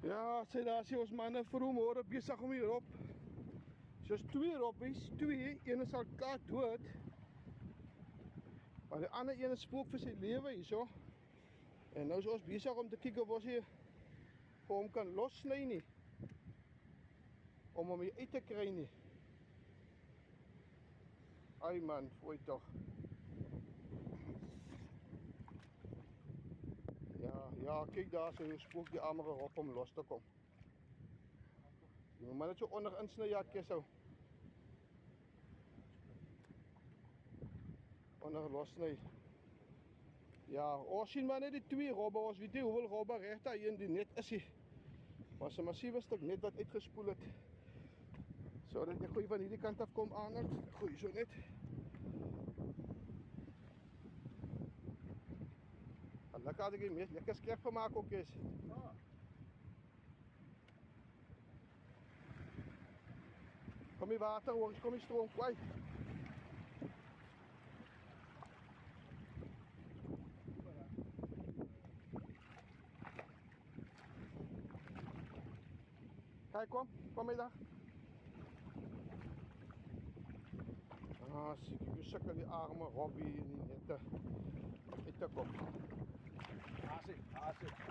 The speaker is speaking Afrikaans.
Ja, sê daar sê ons manne vroegmôre besig om hier op. Soos 2 roppies, 2, een is al klaar dood. Maar die ander een spook vir sy lewe hierso. En nou is ons besig om te kyk of ons hier vir hom kan lossny nie. Om hom hier uit te kry nie. Ai man, fooi toch. Ja, kyk daar so spook die arme rop om los te kom. Jy moet maar net so onder insny, ja, Kessou. Onder losny. Ja, ons sien maar net die 2 robbe, ons weet nie hoeveel robbe reg daar in die net is. Maar so 'n massiewe stuk net wat uitgespoel het. So dat ek gooi van hierdie kant af kom aan, gooi so net. Lekker had ek die meest lekker skerp gemaak ook is. Ja. Kom die water hoor, kom die stroom kwijt. Kijk, kom mee daar. Ah, zie ik sukkel die arme Robbie in die nette. Uit te kom. Haasig.